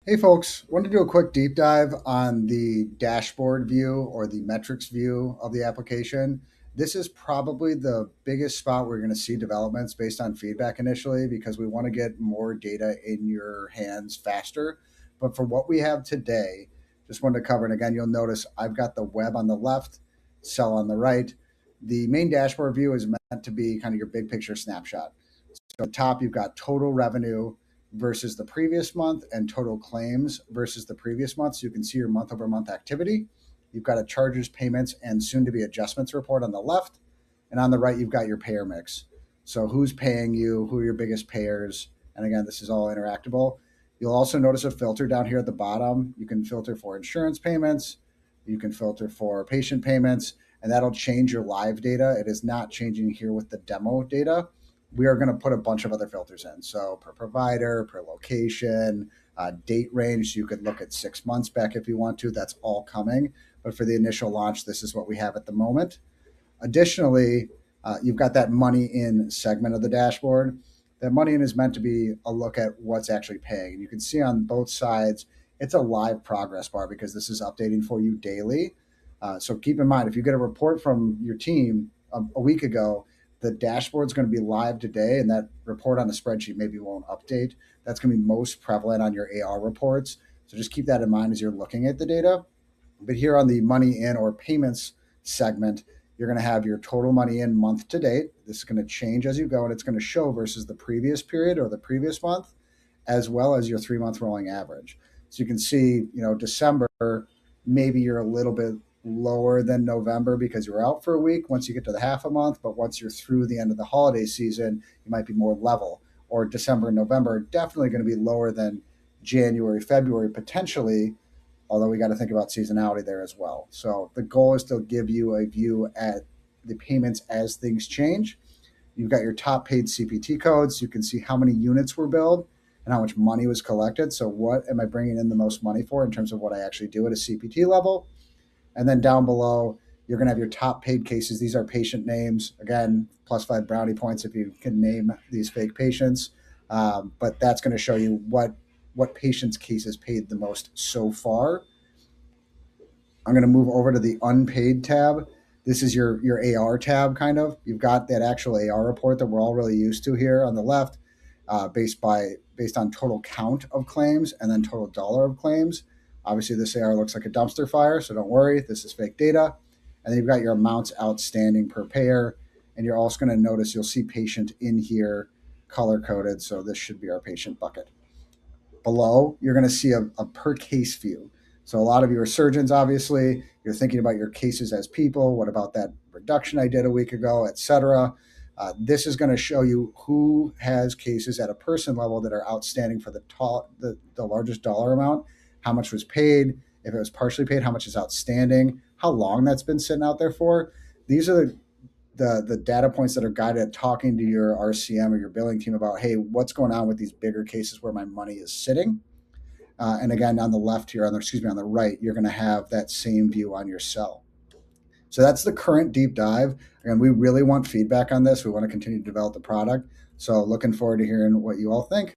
Hey folks, wanted to do a quick deep dive on the dashboard view or the metrics view of the application. This is probably the biggest spot where you're going to see developments based on feedback initially because we want to get more data in your hands faster. But for what we have today, just wanted to cover, and again, you'll notice I've got the web on the left, cell on the right. The main dashboard view is meant to be kind of your big picture snapshot. So at the top, you've got total revenue versus the previous month and total claims versus the previous month. So you can see your month over month activity. You've got a charges, payments, and soon to be adjustments report on the left. And on the right, you've got your payer mix. So who's paying you, who are your biggest payers. And again, this is all interactable. You'll also notice a filter down here at the bottom. You can filter for insurance payments. You can filter for patient payments, and that'll change your live data. It is not changing here with the demo data. We are going to put a bunch of other filters in. So per provider, per location, date range. So you could look at 6 months back if you want to. That's all coming. But for the initial launch, this is what we have at the moment. Additionally, you've got that money in segment of the dashboard. That money in is meant to be a look at what's actually paying. And you can see on both sides, it's a live progress bar because this is updating for you daily. So keep in mind, if you get a report from your team a week ago, the dashboard's going to be live today, and that report on the spreadsheet maybe won't update. That's going to be most prevalent on your AR reports. So just keep that in mind as you're looking at the data. But here on the money in or payments segment, you're going to have your total money in month to date. This is going to change as you go, and it's going to show versus the previous period or the previous month, as well as your 3 month rolling average. So you can see, December, maybe you're a little bit lower than November because you're out for a week once you get to the half a month, but once you're through the end of the holiday season, you might be more level. Or December and November are definitely going to be lower than January, February, potentially, although we got to think about seasonality there as well. So the goal is to give you a view at the payments as things change. You've got your top paid CPT codes. You can see how many units were billed and how much money was collected. So what am I bringing in the most money for in terms of what I actually do at a CPT level? And then down below, you're going to have your top paid cases. These are patient names. Again, +5 brownie points if you can name these fake patients. But that's going to show you what patients' cases paid the most so far. I'm going to move over to the unpaid tab. This is your AR tab, kind of. You've got that actual AR report that we're all really used to here on the left, based on total count of claims and then total dollar of claims. Obviously, this AR looks like a dumpster fire, so don't worry. This is fake data. And then you've got your amounts outstanding per payer. And you're also going to notice you'll see patient in here color coded. So this should be our patient bucket. Below, you're going to see a per case view. So a lot of you are surgeons, obviously. You're thinking about your cases as people. What about that reduction I did a week ago, et cetera? This is going to show you who has cases at a person level that are outstanding for the largest dollar amount, how much was paid, if it was partially paid, how much is outstanding, how long that's been sitting out there for. These are the data points that are guided at talking to your RCM or your billing team about, hey, what's going on with these bigger cases where my money is sitting. And again, on the left here, on the right, you're going to have that same view on your cell. So that's the current deep dive. Again, we really want feedback on this. We want to continue to develop the product. So looking forward to hearing what you all think.